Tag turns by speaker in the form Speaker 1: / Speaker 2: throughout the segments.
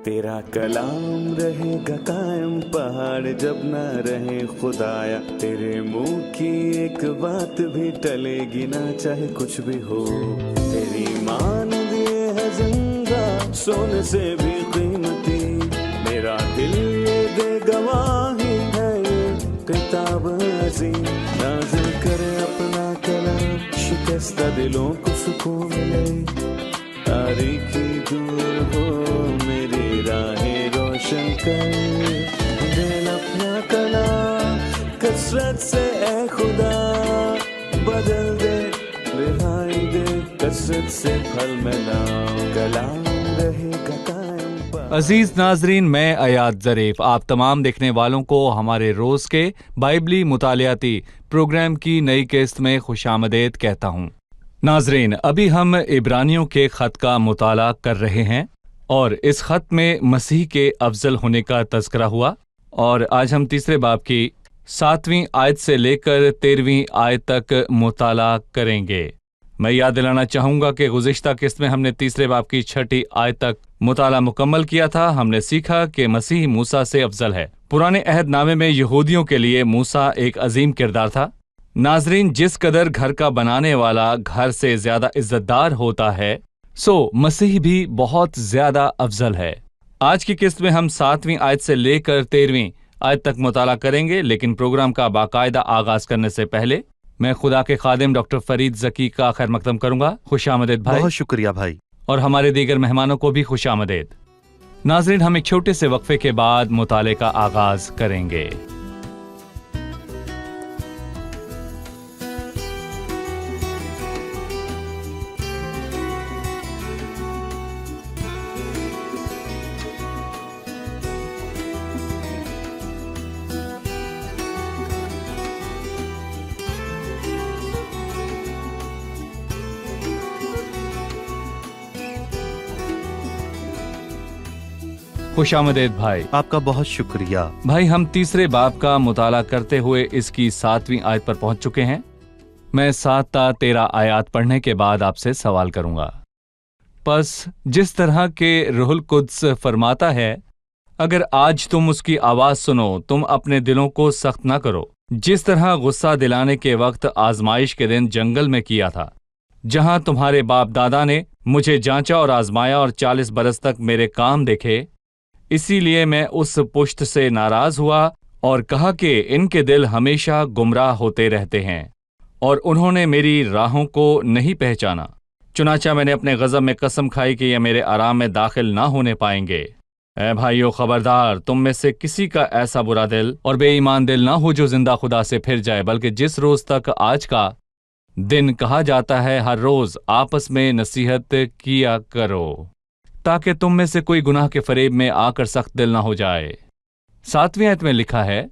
Speaker 1: तेरा कलाम रहेगा कायम पहाड़ जब ना रहे खुदाया, तेरे मुंह की एक बात भी टलेगी ना चाहे कुछ भी हो। तेरी मान दिए है जिंदा सोने से भी कीमती, मेरा दिल ये दे गवाही है ये किताब अजीम। नाज़िल करे अपना कलाम, शिकस्ता दिलों को सुकून मिले, तारीखी दूर हो मेरी राहें रोशन कर। दिल अपना कलाम कसरत से ए खुदा बदल दे, रिहाई दे कसरत से फल मिला, कलाम रहेगा कायम।
Speaker 2: अजीज नाजरीन, मैं अयाद ज़रीफ आप तमाम देखने वालों को हमारे रोज़ के बाइबली मुतालियाती प्रोग्राम की नई किस्त में खुशामदीद कहता हूँ। नाजरीन, अभी हम इब्रानियों के ख़त का मुताला कर रहे हैं और इस ख़त में मसीह के अफजल होने का तज़किरा हुआ, और आज हम तीसरे बाब की 7वीं आयत से लेकर 13वीं आयत तक मुताला करेंगे। मैं याद दिलाना चाहूँगा कि गुज़िश्ता किस्त में हमने तीसरे बाब की 6ठी आयत तक मुताला मुकम्मल किया था। हमने सीखा कि मसीह मूसा से अफजल है। पुराने अहद नामे में यहूदियों के लिए मूसा एक अजीम किरदार था। नाजरीन, जिस कदर घर का बनाने वाला घर से ज्यादा इज्जतदार होता है, सो मसीह भी बहुत ज्यादा अफजल है। आज की किस्त में हम 7वीं आयत से लेकर 13वीं आयत तक मुताला करेंगे, लेकिन प्रोग्राम का बाकायदा आगाज करने से पहले मैं खुदा के खादिम डॉक्टर फरीद ज़की का खैर मकदम करूंगा। खुशामदीद भाई।
Speaker 3: बहुत शुक्रिया भाई।
Speaker 2: और हमारे दीगर मेहमानों को भी खुशामदीद। नाजरीन, हम एक छोटे से वक्फे के बाद मुताले का आगाज करेंगे। खुशामदीद भाई।
Speaker 3: आपका बहुत शुक्रिया
Speaker 2: भाई। हम तीसरे बाब का मुताला करते हुए इसकी 7वीं आयत पर पहुंच चुके हैं। मैं 7 ता 13 आयत पढ़ने के बाद आपसे सवाल करूंगा। बस जिस तरह के रूहुल कुद्स फरमाता है, अगर आज तुम उसकी आवाज सुनो, तुम अपने दिलों को सख्त ना करो, जिस तरह गुस्सा दिलाने के वक्त आजमाइश के दिन जंगल में किया था, जहां तुम्हारे बाप दादा ने मुझे जांचा और आजमाया और 40 बरस तक मेरे काम देखे। इसीलिए मैं उस पुश्त से नाराज हुआ और कहा कि इनके दिल हमेशा गुमराह होते रहते हैं और उन्होंने मेरी राहों को नहीं पहचाना। चुनाचा मैंने अपने गज़ब में कसम खाई कि ये मेरे आराम में दाखिल ना होने पाएंगे। ऐ भाइयों, खबरदार, तुम में से किसी का ऐसा बुरा दिल और बेईमान दिल ना हो जो जिंदा खुदा से फिर जाए, बल्कि जिस रोज तक आज का दिन कहा जाता है, हर रोज आपस में नसीहत किया करो, ताकि तुम में से कोई गुनाह के फरेब में आकर सख्त दिल ना हो जाए। 7वीं आयत में लिखा है,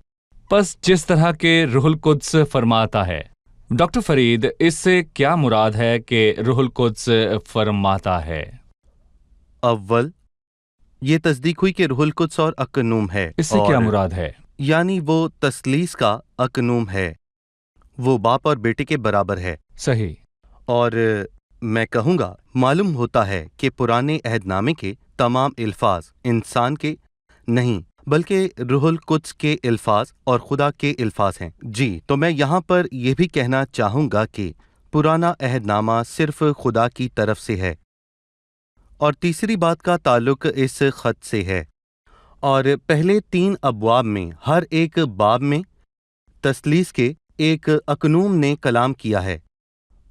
Speaker 2: बस जिस तरह के रूहुल कुद्स फरमाता है। डॉक्टर फरीद, इससे क्या मुराद है कि रूहुल कुद्स फरमाता है?
Speaker 3: अव्वल ये तस्दीक हुई कि रूहुल कुद्स और अकनूम है।
Speaker 2: इससे क्या मुराद है?
Speaker 3: यानी वो तस्लीस का अकनूम है, वो बाप और बेटे के बराबर है।
Speaker 2: सही।
Speaker 3: और मैं कहूँगा, मालूम होता है कि पुराने अहदनामे के तमाम अल्फाज इंसान के नहीं बल्कि रूहुल कुद्स के अल्फाज और खुदा के अल्फाज हैं। जी, तो मैं यहाँ पर यह भी कहना चाहूँगा कि पुराना अहदनामा सिर्फ खुदा की तरफ से है। और तीसरी बात का ताल्लुक इस खत से है। और पहले 3 अबवाब में हर एक बाब में तस्लीस के एक अकनूम ने कलाम किया है।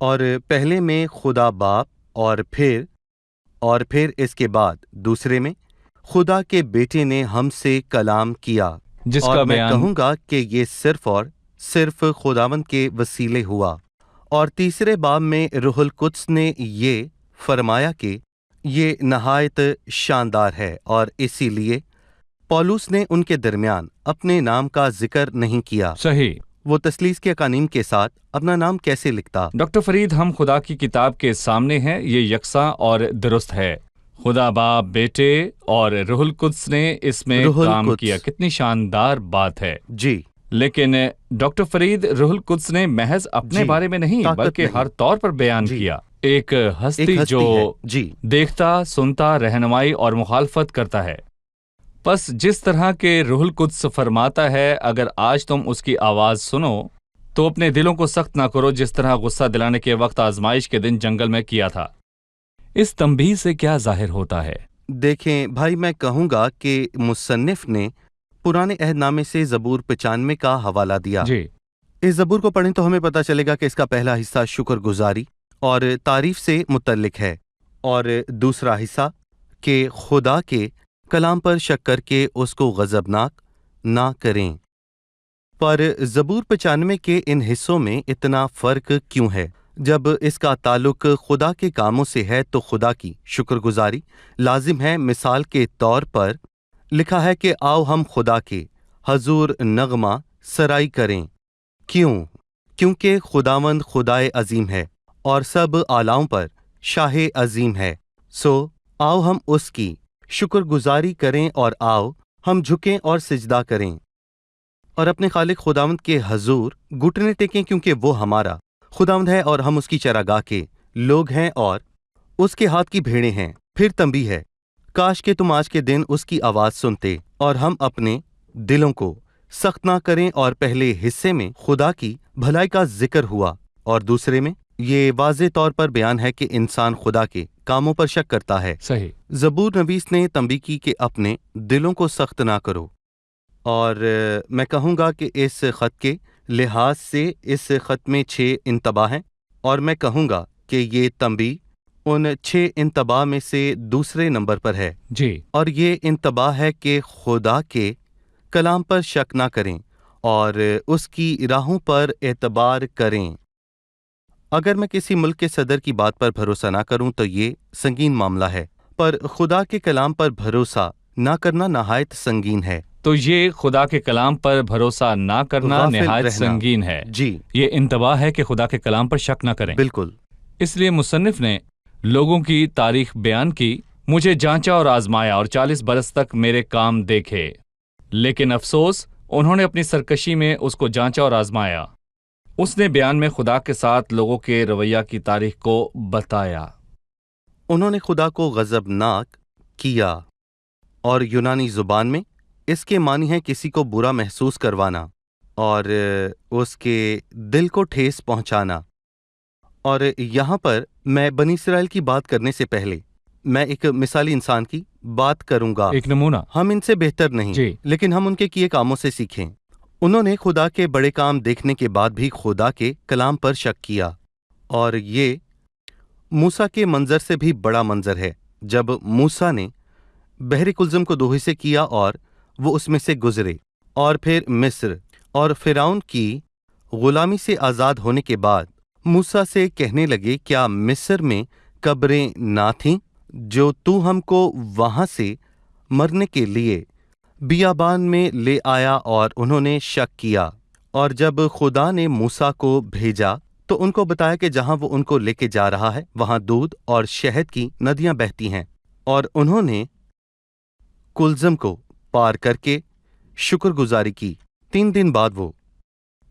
Speaker 3: और पहले में खुदा बाप और फिर इसके बाद दूसरे में खुदा के बेटे ने हमसे कलाम किया,
Speaker 2: जिसका
Speaker 3: और मैं
Speaker 2: बयान
Speaker 3: कहूँगा कि ये सिर्फ और सिर्फ खुदावंद के वसीले हुआ। और तीसरे बाब में रूहुल कुद्स ने ये फरमाया कि ये नहायत शानदार है, और इसीलिए पौलुस ने उनके दरमियान अपने नाम का जिक्र नहीं किया।
Speaker 2: सही।
Speaker 3: वो तस्लीस के कानीम के साथ अपना नाम कैसे लिखता?
Speaker 2: डॉक्टर फरीद, हम खुदा की किताब के सामने हैं, ये यकसा और दुरुस्त है। खुदा बाप, बेटे और रूहुल कुद्स ने इसमें काम किया। कितनी शानदार बात है।
Speaker 3: जी।
Speaker 2: लेकिन डॉक्टर फरीद, रूहुल कुद्स ने महज अपने बारे में नहीं बल्कि हर तौर पर बयान किया। एक हस्ती जो देखता, सुनता, रहनुमाई और मुखालफत करता है। बस जिस तरह के रूहुल कुद्स फरमाता है, अगर आज तुम उसकी आवाज सुनो तो अपने दिलों को सख्त ना करो, जिस तरह गुस्सा दिलाने के वक्त आजमाइश के दिन जंगल में किया था। इस तंबीह से क्या जाहिर होता है?
Speaker 3: देखें भाई, मैं कहूँगा कि मुसन्निफ ने पुराने अहदनामे से ज़बूर 95 का हवाला दिया।
Speaker 2: जी,
Speaker 3: इस ज़बूर को पढ़ें तो हमें पता चलेगा कि इसका पहला हिस्सा शुक्रगुजारी और तारीफ से मुतल्लिक है, और दूसरा हिस्सा कि खुदा के कलाम पर शक करके उसको गज़बनाक ना करें। पर ज़बूर 95 के इन हिस्सों में इतना फ़र्क क्यों है? जब इसका ताल्लुक खुदा के कामों से है तो खुदा की शुक्रगुजारी लाजिम है। मिसाल के तौर पर लिखा है कि आओ हम खुदा के हजूर नगमा सराई करें। क्यों? क्योंकि खुदावंद खुदाए अजीम है और सब आलाओं पर शाह अजीम है। सो आओ हम उसकी शुक्रगुजारी करें और आओ हम झुकें और सिजदा करें और अपने खालिक खुदावंद के हजूर घुटने टेकें, क्योंकि वो हमारा खुदावंद है और हम उसकी चरागाह के लोग हैं और उसके हाथ की भेड़ें हैं। फिर तंबीह है, काश के तुम आज के दिन उसकी आवाज़ सुनते और हम अपने दिलों को सख्त ना करें। और पहले हिस्से में खुदा की भलाई का जिक्र हुआ और दूसरे में ये वाज़े तौर पर बयान है कि इंसान खुदा के कामों पर शक करता है।
Speaker 2: सही।
Speaker 3: ज़बूर नवीस ने तंबीह की कि अपने दिलों को सख्त ना करो। और मैं कहूँगा कि इस ख़त के लिहाज से इस ख़त में 6 इंतबा हैं, और मैं कहूँगा कि ये तंबीह उन 6 इंतबा में से दूसरे नंबर पर है।
Speaker 2: जी,
Speaker 3: और ये इंतबा है कि खुदा के कलाम पर शक ना करें और उसकी राहों पर एतबार करें। अगर मैं किसी मुल्क के सदर की बात पर भरोसा ना करूं तो ये संगीन मामला है, पर खुदा के कलाम पर भरोसा ना करना नहायत संगीन है।
Speaker 2: तो ये खुदा के कलाम पर भरोसा ना करना
Speaker 3: गाफिल
Speaker 2: निहायत
Speaker 3: रहना।
Speaker 2: संगीन है।
Speaker 3: जी
Speaker 2: ये इंतबा है कि खुदा के कलाम पर शक न करें।
Speaker 3: बिल्कुल।
Speaker 2: इसलिए मुसन्निफ ने लोगों की तारीख बयान की, मुझे जांचा और आजमाया और 40 बरस तक मेरे काम देखे, लेकिन अफसोस उन्होंने अपनी सरकशी में उसको जांचा और आजमाया। उसने बयान में खुदा के साथ लोगों के रवैया की तारीख को बताया।
Speaker 3: उन्होंने खुदा को गज़बनाक किया, और यूनानी ज़ुबान में इसके मानी है किसी को बुरा महसूस करवाना और उसके दिल को ठेस पहुंचाना। और यहाँ पर मैं बनी इसराइल की बात करने से पहले मैं एक मिसाली इंसान की बात करूंगा।
Speaker 2: एक नमूना।
Speaker 3: हम इनसे बेहतर नहीं,
Speaker 2: जी।
Speaker 3: लेकिन हम उनके किए कामों से सीखें। उन्होंने खुदा के बड़े काम देखने के बाद भी खुदा के कलाम पर शक किया, और ये मूसा के मंजर से भी बड़ा मंजर है। जब मूसा ने बहरी कुल्ज़म को 2 हिस्से किया और वो उसमें से गुजरे, और फिर मिस्र और फिरौन की गुलामी से आज़ाद होने के बाद मूसा से कहने लगे, क्या मिस्र में कब्रें ना थीं जो तू हमको वहां से मरने के लिए बियाबान में ले आया? और उन्होंने शक किया। और जब खुदा ने मूसा को भेजा तो उनको बताया कि जहां वो उनको लेके जा रहा है वहां दूध और शहद की नदियां बहती हैं। और उन्होंने कुल्ज़म को पार करके शुक्रगुजारी की। 3 दिन बाद वो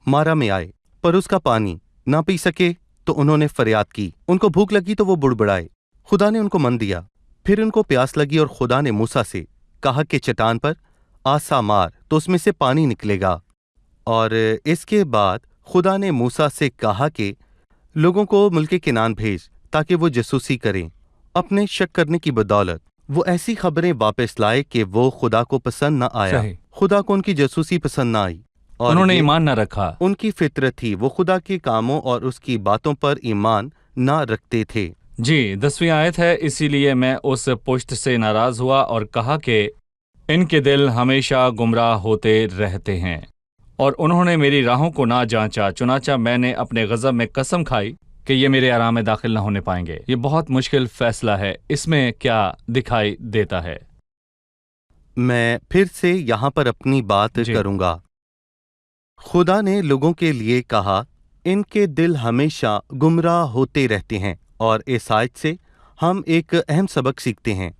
Speaker 3: मारा में आए, पर उसका पानी ना पी सके तो उन्होंने फरियाद की। उनको भूख लगी तो वो बुड़बुड़ाए। खुदा ने उनको मन दिया। फिर उनको प्यास लगी और खुदा ने मूसा से कहा कि चट्टान पर आसा मार तो उसमें से पानी निकलेगा। और इसके बाद खुदा ने मूसा से कहा कि लोगों को मुल्के किनान भेज ताकि वो जासूसी करें। अपने शक करने की बदौलत वो ऐसी खबरें वापस लाए कि वो खुदा को पसंद न आया।
Speaker 2: सही।
Speaker 3: खुदा को उनकी जासूसी पसंद न आई और
Speaker 2: उन्होंने
Speaker 3: ये
Speaker 2: ईमान न रखा।
Speaker 3: उनकी फितरत थी। वो खुदा के कामों और उसकी बातों पर ईमान न रखते थे।
Speaker 2: जी, 10वीं आयत है, इसीलिए मैं उस पुश्त से नाराज हुआ और कहा कि इनके दिल हमेशा गुमराह होते रहते हैं और उन्होंने मेरी राहों को ना जांचा। चुनाचा मैंने अपने गज़ब में कसम खाई कि ये मेरे आराम में दाखिल ना होने पाएंगे। ये बहुत मुश्किल फैसला है। इसमें क्या दिखाई देता है?
Speaker 3: मैं फिर से यहाँ पर अपनी बात
Speaker 2: जी।
Speaker 3: करूँगा। खुदा ने लोगों के लिए कहा, इनके दिल हमेशा गुमराह होते रहते हैं। और इस आयत से हम एक अहम सबक सीखते हैं।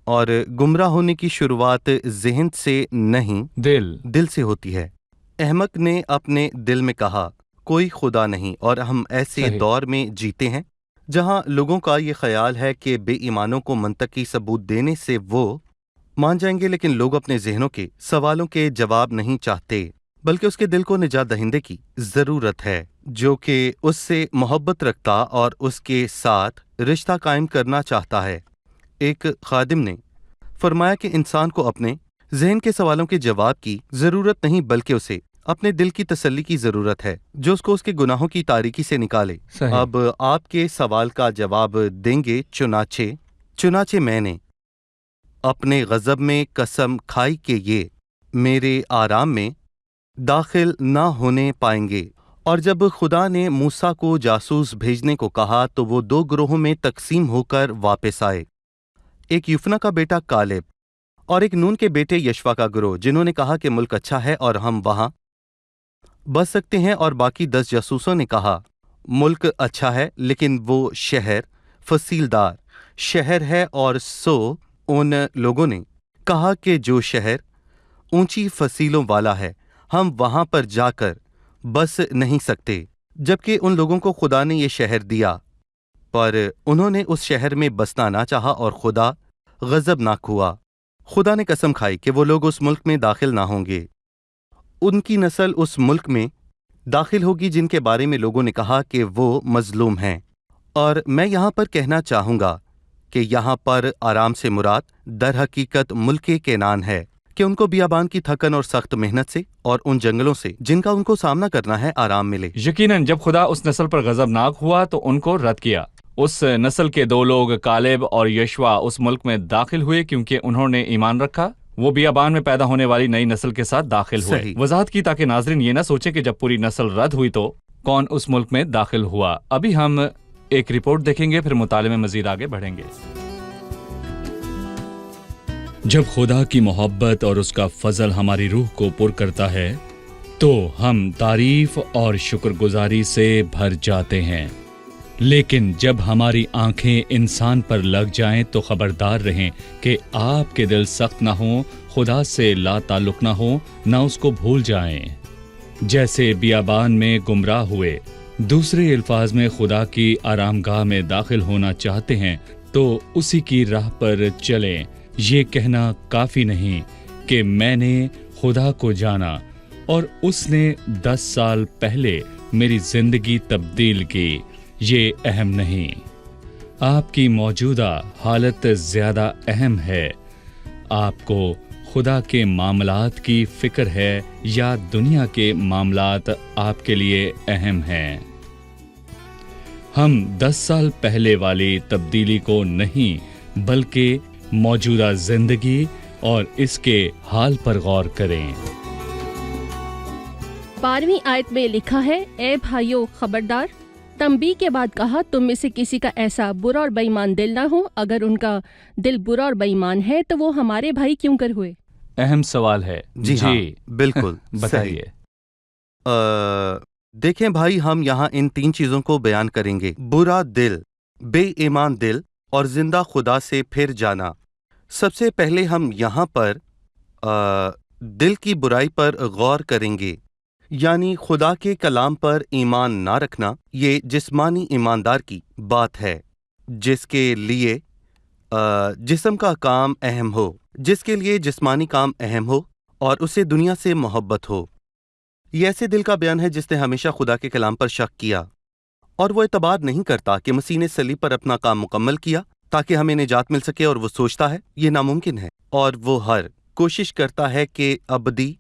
Speaker 3: और गुमराह होने की शुरुआत ज़हन से नहीं, दिल से होती है। अहमक ने अपने दिल में कहा, कोई खुदा नहीं। और हम ऐसे
Speaker 2: सही।
Speaker 3: दौर में जीते हैं जहां लोगों का ये ख्याल है कि बेईमानों को मंतकी सबूत देने से वो مان جائیں گے، لیکن لوگ اپنے ذہنوں کے سوالوں کے جواب نہیں چاہتے، بلکہ اس کے دل کو نجات دہندے کی ضرورت ہے، جو کہ اس سے محبت رکھتا اور اس کے ساتھ رشتہ قائم کرنا چاہتا ہے۔ ایک خادم نے فرمایا کہ انسان کو اپنے ذہن کے سوالوں کے جواب کی ضرورت نہیں، بلکہ اسے اپنے دل کی تسلی کی ضرورت ہے، جو اس کو اس کے گناہوں کی تاریکی سے نکالے۔
Speaker 2: صحیح۔
Speaker 3: اب آپ کے سوال کا جواب دیں گے، چنانچہ میں نے اپنے غضب میں قسم کھائی کہ یہ میرے آرام میں داخل نہ ہونے پائیں گے۔ اور جب خدا نے موسیٰ کو جاسوس بھیجنے کو کہا تو وہ 2 گروہوں میں تقسیم ہو کر واپس آئے، ایک یفنا کا بیٹا کالب اور ایک نون کے بیٹے یشوا کا گروہ، جنہوں نے کہا کہ ملک اچھا ہے اور ہم وہاں بس سکتے ہیں، اور باقی 10 جاسوسوں نے کہا ملک اچھا ہے لیکن وہ شہر فصیل دار شہر ہے، اور سو ان لوگوں نے کہا کہ جو شہر اونچی فصیلوں والا ہے ہم وہاں پر جا کر بس نہیں سکتے، جبکہ ان لوگوں کو خدا نے یہ شہر دیا، پر انہوں نے اس شہر میں بسنا نہ چاہا اور خدا غضبناک ہوا۔ خدا نے قسم کھائی کہ وہ لوگ اس ملک میں داخل نہ ہوں گے، ان کی نسل اس ملک میں داخل ہوگی جن کے بارے میں لوگوں نے کہا کہ وہ مظلوم ہیں۔ اور میں یہاں پر کہنا چاہوں گا کہ یہاں پر آرام سے مراد در حقیقت ملک کنعان ہے، کہ ان کو بیابان کی تھکن اور سخت محنت سے اور ان جنگلوں سے جن کا ان کو سامنا کرنا ہے آرام ملے۔
Speaker 2: یقیناً جب خدا اس نسل پر غضبناک ہوا تو ان کو رد کیا۔ اس نسل کے 2 لوگ کالب اور یشوا اس ملک میں داخل ہوئے کیونکہ انہوں نے ایمان رکھا۔ وہ بیابان میں پیدا ہونے والی نئی نسل کے ساتھ داخل ہوئے۔
Speaker 3: صحیح۔
Speaker 2: وضاحت کی تاکہ ناظرین یہ نہ سوچیں کہ جب پوری نسل رد ہوئی تو کون اس ملک میں داخل ہوا۔ ابھی ہم ایک رپورٹ دیکھیں گے، پھر مطالعے میں مزید آگے بڑھیں گے۔ جب خدا کی محبت اور اس کا فضل ہماری روح کو پر کرتا ہے تو ہم تعریف اور شکر گزاری سے بھر جاتے ہیں، لیکن جب ہماری آنکھیں انسان پر لگ جائیں تو خبردار رہیں کہ آپ کے دل سخت نہ ہوں، خدا سے لا تعلق نہ ہو، نہ اس کو بھول جائیں۔ جیسے بیابان میں گمراہ ہوئے، دوسرے الفاظ میں خدا کی آرام گاہ میں داخل ہونا چاہتے ہیں تو اسی کی راہ پر چلیں۔ یہ کہنا کافی نہیں کہ میں نے خدا کو جانا اور اس نے 10 سال پہلے میری زندگی تبدیل کی، یہ اہم نہیں۔ آپ کی موجودہ حالت زیادہ اہم ہے۔ آپ کو خدا کے معاملات کی فکر ہے یا دنیا کے معاملات آپ کے لیے اہم ہیں؟ ہم 10 سال پہلے والی تبدیلی کو نہیں بلکہ موجودہ زندگی اور اس کے حال پر غور کریں۔
Speaker 4: 12ویں آیت میں لکھا ہے، اے بھائیو خبردار، تنبیہ کے بعد کہا تم میں سے کسی کا ایسا برا اور بے ایمان دل نہ ہو، اگر ان کا دل برا اور بے ایمان ہے تو وہ ہمارے بھائی کیوں کر ہوئے؟
Speaker 2: اہم سوال ہے۔
Speaker 3: جی ہاں، بالکل
Speaker 2: بتائیے۔
Speaker 3: دیکھیں بھائی، ہم یہاں ان 3 چیزوں کو بیان کریں گے: برا دل، بے ایمان دل اور زندہ خدا سے پھر جانا۔ سب سے پہلے ہم یہاں پر دل کی برائی پر غور کریں گے، یعنی خدا کے کلام پر ایمان نہ رکھنا۔ یہ جسمانی ایماندار کی بات ہے، جس کے لیے جسم کا کام اہم ہو، جس کے لیے جسمانی کام اہم ہو اور اسے دنیا سے محبت ہو۔ یہ ایسے دل کا بیان ہے جس نے ہمیشہ خدا کے کلام پر شک کیا اور وہ اعتبار نہیں کرتا کہ مسیح نے صلیب پر اپنا کام مکمل کیا تاکہ ہمیں نجات مل سکے، اور وہ سوچتا ہے یہ ناممکن ہے، اور وہ ہر کوشش کرتا ہے کہ ابدی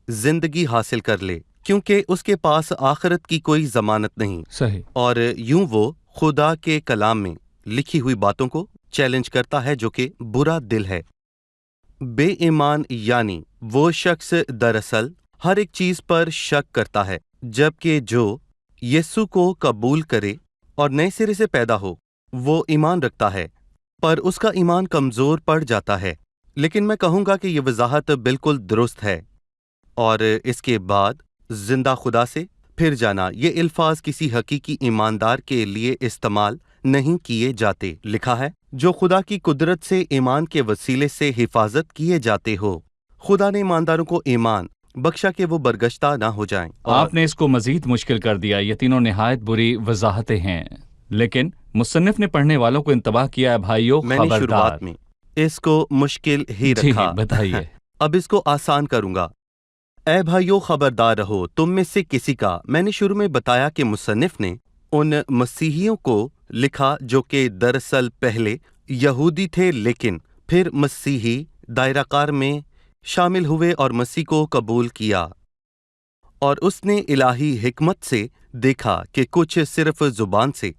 Speaker 3: زندگی حاصل کر لے، کیونکہ اس کے پاس آخرت کی کوئی ضمانت نہیں۔
Speaker 2: صحیح۔
Speaker 3: اور یوں وہ خدا کے کلام میں لکھی ہوئی باتوں کو چیلنج کرتا ہے، جو کہ برا دل ہے۔ بے ایمان یعنی وہ شخص دراصل ہر ایک چیز پر شک کرتا ہے، جبکہ جو یسوع کو قبول کرے اور نئے سرے سے پیدا ہو وہ ایمان رکھتا ہے، پر اس کا ایمان کمزور پڑ جاتا ہے۔ لیکن میں کہوں گا کہ یہ وضاحت بالکل درست ہے۔ اور اس کے بعد زندہ خدا سے پھر جانا، یہ الفاظ کسی حقیقی ایماندار کے لیے استعمال نہیں کیے جاتے۔ لکھا ہے جو خدا کی قدرت سے ایمان کے وسیلے سے حفاظت کیے جاتے ہو۔ خدا نے ایمانداروں کو ایمان بخشا کہ وہ برگشتہ نہ ہو جائیں۔
Speaker 2: آپ نے اس کو مزید مشکل کر دیا۔ یہ تینوں نہایت بری وضاحتیں ہیں، لیکن مصنف نے پڑھنے والوں کو انتباہ کیا ہے، بھائیو
Speaker 3: میں نے
Speaker 2: خبردار۔
Speaker 3: شروعات میں इसको मुश्किल ही
Speaker 2: जी
Speaker 3: रखा।
Speaker 2: बताइए।
Speaker 3: अब इसको आसान करूंगा। ए भाइयों खबरदार रहो तुम में से किसी का। मैंने शुरू में बताया कि मुसन्निफ ने उन मसीहियों को लिखा जो कि दरअसल पहले यहूदी थे लेकिन फिर मसीही दायराकार में शामिल हुए और मसीह को कबूल किया। और उसने इलाही हिकमत से देखा कि कुछ सिर्फ जुबान से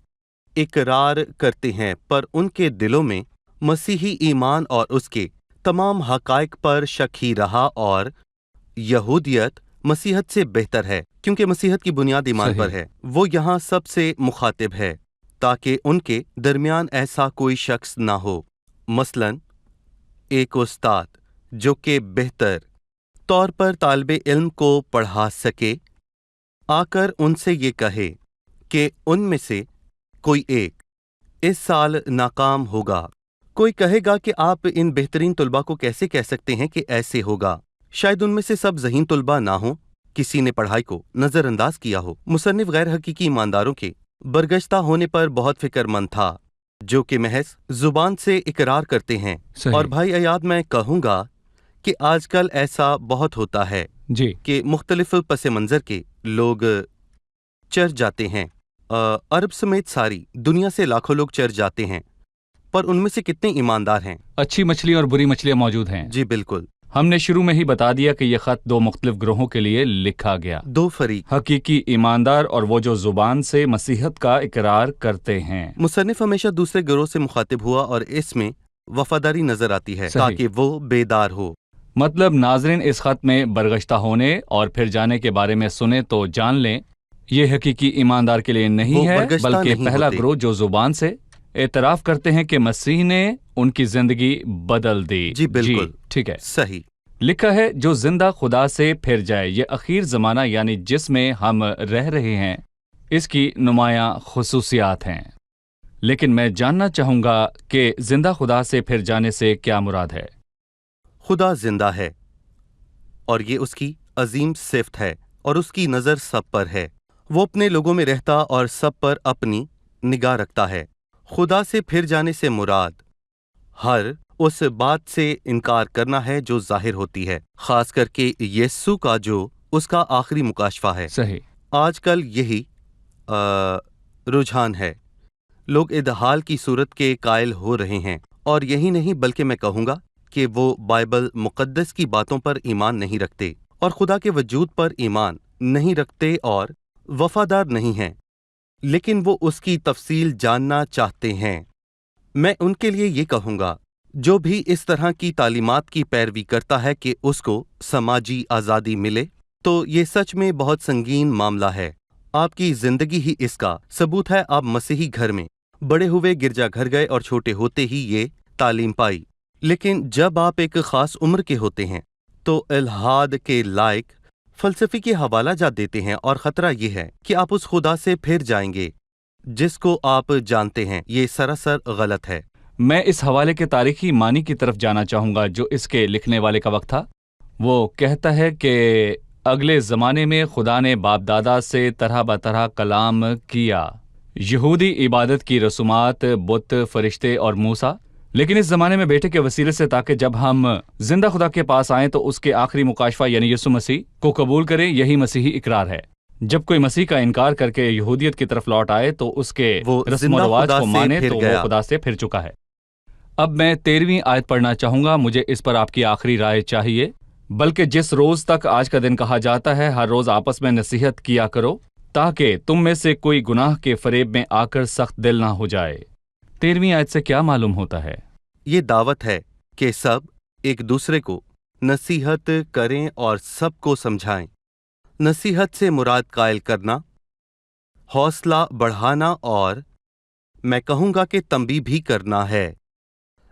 Speaker 3: इकरार करते हैं पर उनके दिलों में मसीही ईमान और उसके तमाम हकाइक पर शक ही रहा। और यहूदियत मसीहत से बेहतर है क्योंकि मसीहत की बुनियाद ईमान पर है। वो यहाँ सबसे मुखातिब है ताकि उनके दरमियान ऐसा कोई शख्स ना हो, मसलन एक उस्ताद जो कि बेहतर तौर पर तालिबे इल्म को पढ़ा सके, आकर उनसे ये कहे कि उनमें से कोई एक इस साल नाकाम होगा। कोई कहेगा कि आप इन बेहतरीन तुलबा को कैसे कह सकते हैं कि ऐसे होगा? शायद उनमें से सब ज़हीन तुलबा ना हो, किसी ने पढ़ाई को नज़रअंदाज किया हो। मुसन्निफ गैर हकीकी ईमानदारों के बरगश्ता होने पर बहुत फिक्रमंद था जो कि महज जुबान से इकरार करते हैं।
Speaker 2: सही।
Speaker 3: और भाई अयाद मैं कहूँगा कि आजकल ऐसा बहुत होता है
Speaker 2: जी।
Speaker 3: कि मुख्तलिफ पस मंज़र के लोग चर्च जाते हैं। अरब समेत सारी दुनिया से लाखों लोग चर्च जाते हैं, पर उनमें से कितने ईमानदार हैं?
Speaker 2: अच्छी मछली और बुरी मछलियां मौजूद हैं।
Speaker 3: जी बिल्कुल।
Speaker 2: हमने शुरू में ही बता दिया कि यह खत दो मुख्तलिफ ग्रोहों के लिए लिखा गया।
Speaker 3: दो फरीक,
Speaker 2: हकीकी ईमानदार और वो जो जुबान से मसीहत का इकरार करते हैं।
Speaker 3: मुसन्निफ हमेशा दूसरे गिरोह से मुखातिब हुआ और इसमें वफादारी नजर आती है
Speaker 2: सही।
Speaker 3: ताकि वो बेदार हो।
Speaker 2: मतलब नाजरीन इस खत में बरगश्ता होने और फिर जाने के बारे में सुने तो जान लें ये हकीकी ईमानदार के लिए नहीं
Speaker 3: वो
Speaker 2: है,
Speaker 3: बरगश्ता
Speaker 2: बल्कि
Speaker 3: नहीं
Speaker 2: पहला
Speaker 3: होते।
Speaker 2: ग्रोह जो जुबान से एतराफ करते हैं कि मसीह ने उनकी जिंदगी बदल दी।
Speaker 3: जी बिल्कुल
Speaker 2: ठीक है।
Speaker 3: सही।
Speaker 2: लिखा है जो जिंदा खुदा से फिर जाए। ये अखीर जमाना यानी जिसमें हम रह रहे हैं इसकी नुमायां खुसूसियात हैं। लेकिन मैं जानना चाहूंगा कि जिंदा खुदा से फिर जाने से क्या मुराद है?
Speaker 3: खुदा जिंदा है और ये उसकी अजीम सिफ्त है और उसकी नज़र सब पर है। वो अपने लोगों में रहता और सब पर अपनी निगाह रखता है। खुदा से फिर जाने से मुराद हर उस बात से इनकार करना है जो जाहिर होती है, खास करके यीशु का जो उसका आखिरी मुकाशफा है।
Speaker 2: सही।
Speaker 3: आजकल यही रुझान है। लोग इदहाल की सूरत के कायल हो रहे हैं और यही नहीं बल्कि मैं कहूँगा कि वो बाइबल मुक़द्दस की बातों पर ईमान नहीं रखते और खुदा के वजूद पर ईमान नहीं रखते और वफादार नहीं हैं, लेकिन वो उसकी तफसील जानना चाहते हैं। मैं उनके लिए ये कहूँगा जो भी इस तरह की तालीमात की पैरवी करता है कि उसको समाजी आज़ादी मिले, तो ये सच में बहुत संगीन मामला है। आपकी ज़िंदगी ही इसका सबूत है। आप मसीही घर में बड़े हुए, गिरजा घर गए और छोटे होते ही ये तालीम पाई, लेकिन जब आप एक ख़ास उम्र के होते हैं तो इल्हाद के लायक फ़लसफ़े की हवाला जात देते हैं और ख़तरा ये है कि आप उस खुदा से फिर जाएंगे जिसको आप जानते हैं। ये सरासर गलत है।
Speaker 2: मैं इस हवाले के तारीखी मानी की तरफ जाना चाहूँगा जो इसके लिखने वाले का वक्त था। वो कहता है कि अगले ज़माने में खुदा ने बाप दादा से तरह बतरह कलाम किया, यहूदी इबादत की रसूमात, बुत, फरिश्ते और मूसा, लेकिन इस ज़माने में बेटे के वसीले से ताकि जब हम जिंदा खुदा के पास आएं तो उसके आखिरी मुकाशफा यानी यीशु मसीह को कबूल करें। यही मसीही इकरार है। जब कोई मसीह का इनकार करके यहूदियत की तरफ लौट आए तो उसके रस्म व रवाज को माने तो वो खुदा से फिर चुका है। अब मैं 13वीं आयत पढ़ना चाहूंगा। मुझे इस पर आपकी आखिरी राय चाहिए। बल्कि जिस रोज तक आज का दिन कहा जाता है, हर रोज आपस में नसीहत किया करो ताकि तुम में से कोई गुनाह के फरेब में आकर सख्त दिल ना हो जाए। 13वीं आयत से क्या मालूम होता है?
Speaker 3: ये दावत है कि सब एक दूसरे को नसीहत करें और सबको समझाएं। नसीहत से मुराद कायल करना, हौसला बढ़ाना और मैं कहूँगा कि तंबीह भी करना है।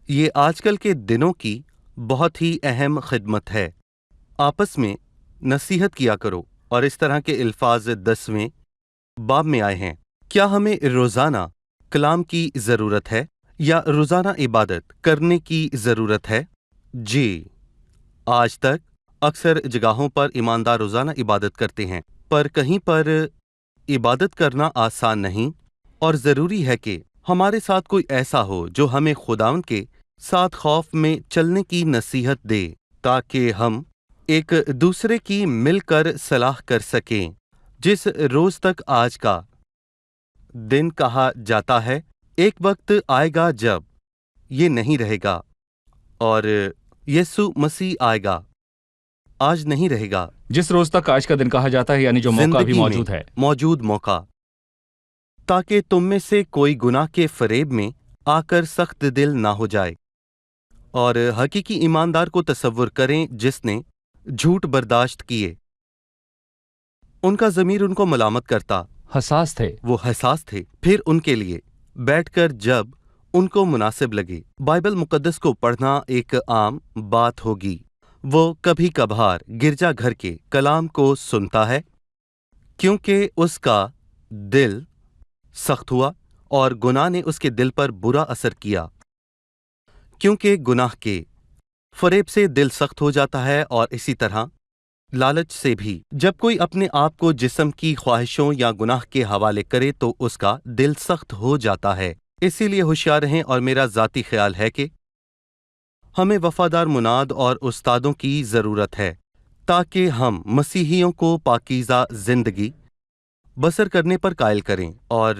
Speaker 3: ये आजकल के दिनों की बहुत ही अहम खिदमत है। आपस में नसीहत किया करो और इस तरह के अल्फाज 10वें बाब में आए हैं। क्या हमें रोज़ाना कलाम की ज़रूरत है या रोज़ाना इबादत करने की ज़रूरत है? जी, आज तक अक्सर जगहों पर ईमानदार रोज़ाना इबादत करते हैं, पर कहीं पर इबादत करना आसान नहीं और ज़रूरी है कि हमारे साथ कोई ऐसा हो जो हमें खुदावंद के साथ खौफ में चलने की नसीहत दे ताकि हम एक दूसरे की मिलकर सलाह कर सकें। जिस रोज तक आज का दिन कहा जाता है, एक वक्त आएगा जब ये नहीं रहेगा और यीशु मसीह आएगा। आज नहीं रहेगा।
Speaker 2: जिस रोज तक आज का दिन कहा जाता है, यानी जो मौका भी
Speaker 3: जिंदगी
Speaker 2: मौजूद
Speaker 3: में
Speaker 2: है।
Speaker 3: मौजूद मौका, ताकि तुम में से कोई गुनाह के फरेब में आकर सख्त दिल ना हो जाए और हकीकी ईमानदार को तसव्वुर करें जिसने झूठ बर्दाश्त किए। उनका ज़मीर उनको मलामत करता,
Speaker 2: हसास थे।
Speaker 3: वो हसास थे। फिर उनके लिए बैठकर जब उनको मुनासिब लगे। बाइबल मुकद्दस को पढ़ना एक आम बात होगी। वो कभी कभार गिरजा घर के कलाम को सुनता है क्योंकि उसका दिल सख्त हुआ और गुनाह ने उसके दिल पर बुरा असर किया। क्योंकि गुनाह के फरेब से दिल सख्त हो जाता है और इसी तरह लालच से भी। जब कोई अपने आप को जिस्म की ख्वाहिशों या गुनाह के हवाले करे तो उसका दिल सख्त हो जाता है। इसीलिए होशियार रहें और मेरा ज़ाती ख्याल है कि हमें वफादार मुनाद और उस्तादों की ज़रूरत है ताकि हम मसीहियों को पाकीज़ा ज़िंदगी बसर करने पर कायल करें। और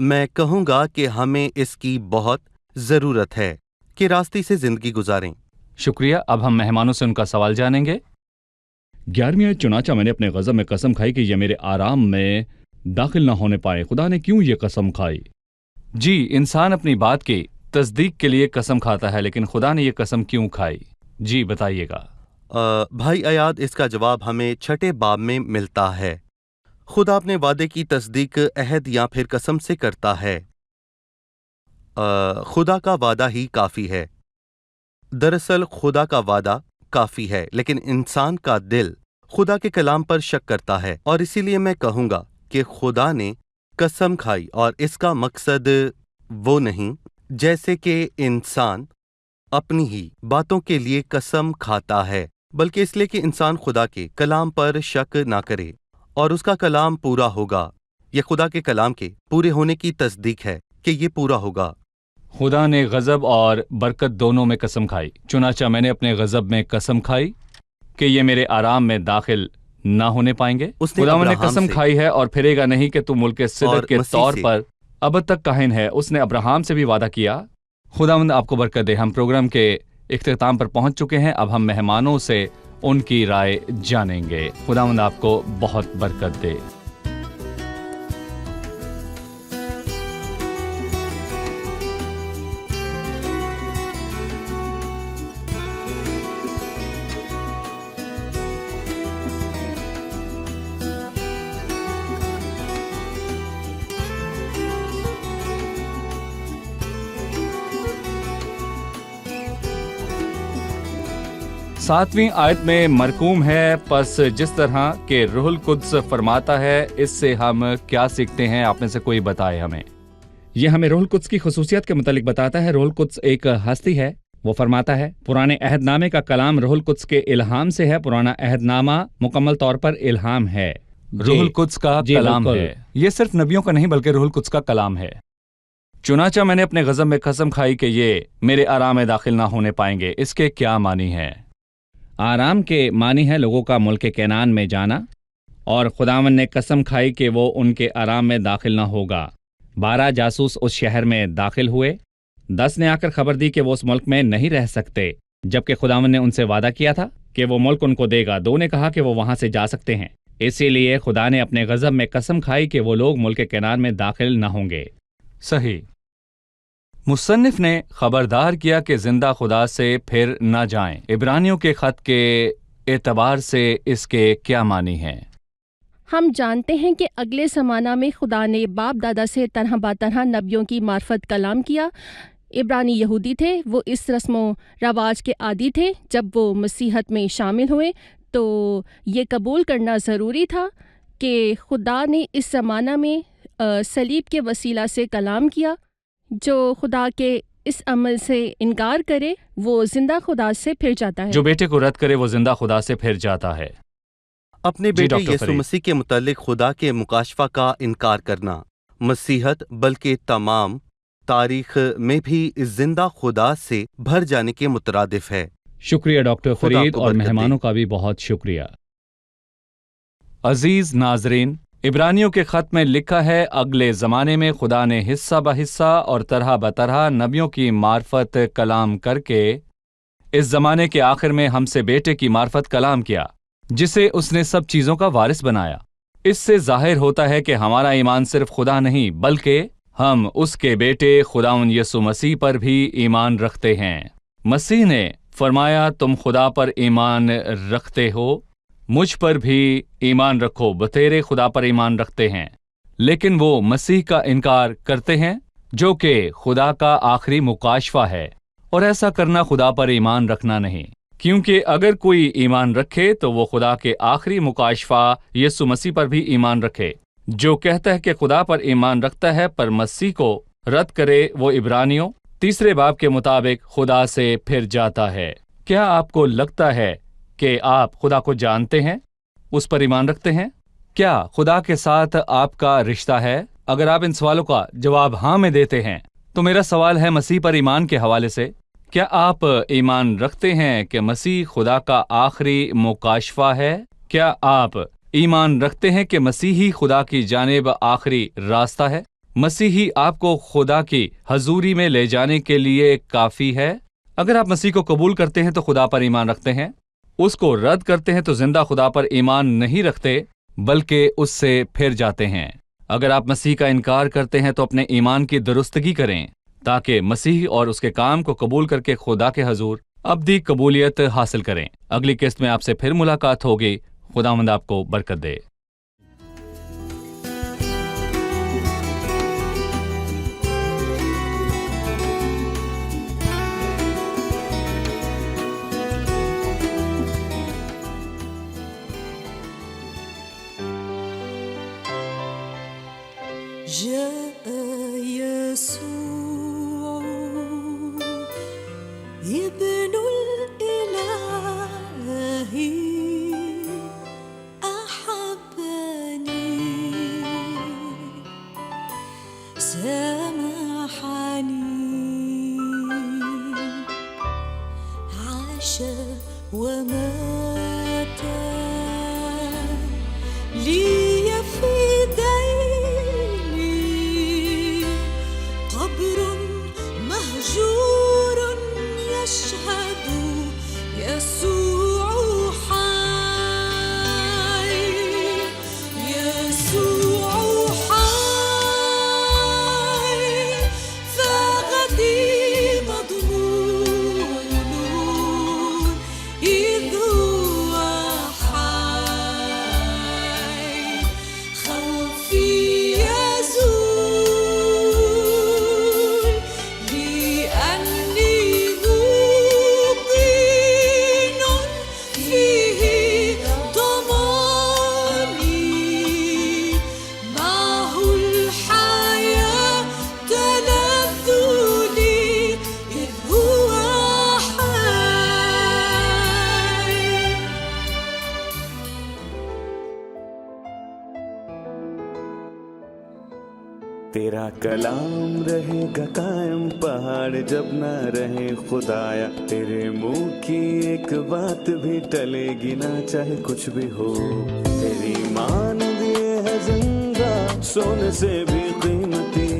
Speaker 3: मैं कहूँगा कि हमें इसकी बहुत ज़रूरत है कि रास्ते से ज़िंदगी गुजारें।
Speaker 2: शुक्रिया। अब हम मेहमानों से उनका सवाल जानेंगे।
Speaker 5: 11वीं आयत, चुनाचा मैंने अपने गज़ब में कसम खाई कि ये मेरे आराम में दाखिल न होने पाए। खुदा ने क्यों ये कसम खाई?
Speaker 2: जी, इंसान अपनी बात की तस्दीक के लिए कसम खाता है, लेकिन खुदा ने ये कसम क्यों खाई? जी बताइएगा।
Speaker 3: भाई अयाद, इसका जवाब हमें 6 बाब में मिलता है। खुदा अपने वादे की तस्दीक अहद या फिर कसम से करता है। खुदा का वादा ही काफ़ी है। दरअसल खुदा का वादा काफ़ी है, लेकिन इंसान का दिल खुदा के कलाम पर शक करता है और इसीलिए मैं कहूँगा कि खुदा ने कसम खाई। और इसका मकसद वो नहीं जैसे कि इंसान अपनी ही बातों के लिए कसम खाता है, बल्कि इसलिए कि इंसान खुदा के कलाम पर शक ना करे और उसका कलाम पूरा होगा। यह खुदा के कलाम के पूरे होने की तस्दीक है कि ये पूरा होगा।
Speaker 2: खुदा ने गज़ब और बरकत दोनों में कसम खाई। चुनाचा मैंने अपने गज़ब में कसम खाई कि ये मेरे आराम में दाखिल ना होने पाएंगे। खुदावंद ने कसम खाई है और फिरेगा नहीं कि तू मुल्क सिदक के तौर पर अब तक काहिन है। उसने अब्राहम से भी वादा किया। खुदावंद आपको बरकत दे। हम प्रोग्राम के इख्तिताम पर पहुंच चुके हैं। अब हम मेहमानों से उनकी राय जानेंगे। खुदावंद आपको बहुत बरकत दे। सातवीं आयत में मरकूम है, पस जिस तरह के रूहुल कुद्स फरमाता है, इससे हम क्या सीखते हैं? आप में से कोई बताए हमें।
Speaker 5: यह हमें रूहुल कुद्स की खुसूसियत के मुतालिक बताता है। रूहुल कुद्स एक हस्ती है। वो फरमाता है, पुराने अहदनामे का कलाम रूहुल कुद्स के इल्हाम से है। पुराना अहदनामा मुकम्मल तौर पर इल्हाम है,
Speaker 2: रूहुल कुद्स का कलाम है। ये सिर्फ नबियों का नहीं बल्कि रूहुल कुद्स का कलाम है। चुनाचा मैंने अपने गज़ब में कसम खाई कि ये मेरे आराम में दाखिल ना होने पाएंगे। इसके क्या मानी है?
Speaker 5: आराम के मानी है लोगों का मुल्क कैनान में जाना, और खुदावन ने कसम खाई कि वो उनके आराम में दाखिल न होगा। 12 जासूस उस शहर में दाखिल हुए। 10 ने आकर खबर दी कि वो उस मुल्क में नहीं रह सकते, जबकि खुदावन ने उनसे वादा किया था कि वो मुल्क उनको देगा। 2 ने कहा कि वो वहां से जा सकते हैं। इसीलिए खुदा ने अपने गज़ब में कसम खाई कि वो लोग मुल्क कैनान में दाखिल न होंगे।
Speaker 2: सही। मुसन्निफ ने खबरदार किया कि जिंदा खुदा से फिर न जाएं। इब्रानियों के खत के एतबार से इसके क्या मानी हैं?
Speaker 4: हम जानते हैं कि अगले ज़माना में खुदा ने बाप दादा से तरह बातरह नबियों की मार्फत कलाम किया। इब्रानी यहूदी थे, वो इस रस्मो रवाज के आदी थे। जब वो मसीहत में शामिल हुए तो ये कबूल करना ज़रूरी था कि खुदा ने इस ज़माना में सलीब के वसीला से कलाम किया। जो खुदा के इस अमल से इनकार करे वो जिंदा खुदा से फिर जाता है।
Speaker 2: जो बेटे को रद्द करे वो जिंदा खुदा से फिर जाता है।
Speaker 3: अपने बेटे यीशु मसीह के मुतालिक खुदा के मुकाशफा का इनकार करना मसीहत बल्कि तमाम تاریخ میں بھی اس زندہ خدا سے بھر جانے کے مترادف ہے۔
Speaker 5: شکریہ ڈاکٹر
Speaker 3: خدا
Speaker 5: فرید،
Speaker 3: کو
Speaker 5: اور
Speaker 3: برکت دے۔
Speaker 5: مہمانوں کا بھی بہت شکریہ۔
Speaker 2: عزیز ناظرین، عبرانیوں کے خط میں لکھا ہے اگلے زمانے میں خدا نے حصہ بحصہ اور طرح بطرح نبیوں کی معرفت کلام کر کے اس زمانے کے آخر میں ہم سے بیٹے کی معرفت کلام کیا، جسے اس نے سب چیزوں کا وارث بنایا۔ اس سے ظاہر ہوتا ہے کہ ہمارا ایمان صرف خدا نہیں بلکہ ہم اس کے بیٹے خداوند یسوع مسیح پر بھی ایمان رکھتے ہیں۔ مسیح نے فرمایا تم خدا پر ایمان رکھتے ہو، مجھ پر بھی ایمان رکھو، بتیرے خدا پر ایمان رکھتے ہیں، لیکن وہ مسیح کا انکار کرتے ہیں جو کہ خدا کا آخری مکاشفہ ہے، اور ایسا کرنا خدا پر ایمان رکھنا نہیں، کیونکہ اگر کوئی ایمان رکھے تو وہ خدا کے آخری مکاشفہ یسوع مسیح پر بھی ایمان رکھے، جو کہتا ہے کہ خدا پر ایمان رکھتا ہے پر مسیح کو رد کرے وہ عبرانیوں 3 باب کے مطابق خدا سے پھر جاتا ہے۔ کیا آپ کو لگتا ہے کہ آپ خدا کو جانتے ہیں، اس پر ایمان رکھتے ہیں؟ کیا خدا کے ساتھ آپ کا رشتہ ہے؟ اگر آپ ان سوالوں کا جواب ہاں میں دیتے ہیں تو میرا سوال ہے مسیح پر ایمان کے حوالے سے، کیا آپ ایمان رکھتے ہیں کہ مسیح خدا کا آخری مکاشفہ ہے؟ کیا آپ ایمان رکھتے ہیں کہ مسیح ہی خدا کی جانب آخری راستہ ہے؟ مسیح ہی آپ کو خدا کی حضوری میں لے جانے کے لیے کافی ہے؟ اگر آپ مسیح کو قبول کرتے ہیں تو خدا پر ایمان رکھتے ہیں، اس کو رد کرتے ہیں تو زندہ خدا پر ایمان نہیں رکھتے بلکہ اس سے پھر جاتے ہیں۔ اگر آپ مسیح کا انکار کرتے ہیں تو اپنے ایمان کی درستگی کریں تاکہ مسیح اور اس کے کام کو قبول کر کے خدا کے حضور ابدی قبولیت حاصل کریں۔ اگلی قسط میں آپ سے پھر ملاقات ہوگی۔ خداوند آپ کو برکت دے۔
Speaker 6: ابن الإله أحبني سامحني عاش ومات لي فدائي قبر مهجور يشهد يسوع حي يسوع حي فغدي مضمون إذ هو حي خوفي يزول لأني موقن فيه ضماني معه الحياة تلذ لي إذ هو حي.
Speaker 1: تیرا کلام رہے گا قائم پہاڑ جب نہ رہے خدایا، تیرے منہ کی ایک بات بھی ٹلے گی نہ چاہے کچھ بھی ہو، تیری مانند یہ ہے زندہ سونے سے بھی قیمتی،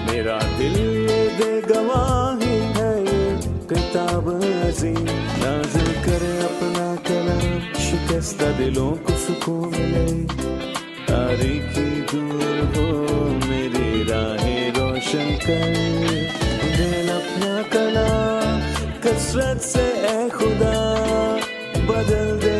Speaker 1: میرا دل یہ دے گواہی ہے یہ کتاب عظیم، نازل کرے اپنا کلام شکستہ دلوں کو سکون ملے، تاریکی دور ہو میری راہیں روشن کر، دل اپنا کلام کثرت سے اے خدا بدل دے،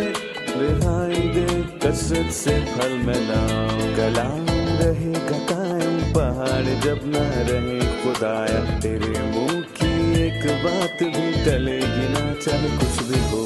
Speaker 1: رہائی دے کثرت سے پھل ملاؤ، کلام رہے گا قائم پہاڑ جب نہ رہے خدایا، تیرے منہ کی ایک بات بھی ٹلے گی نہ چاہے کچھ بھی ہو۔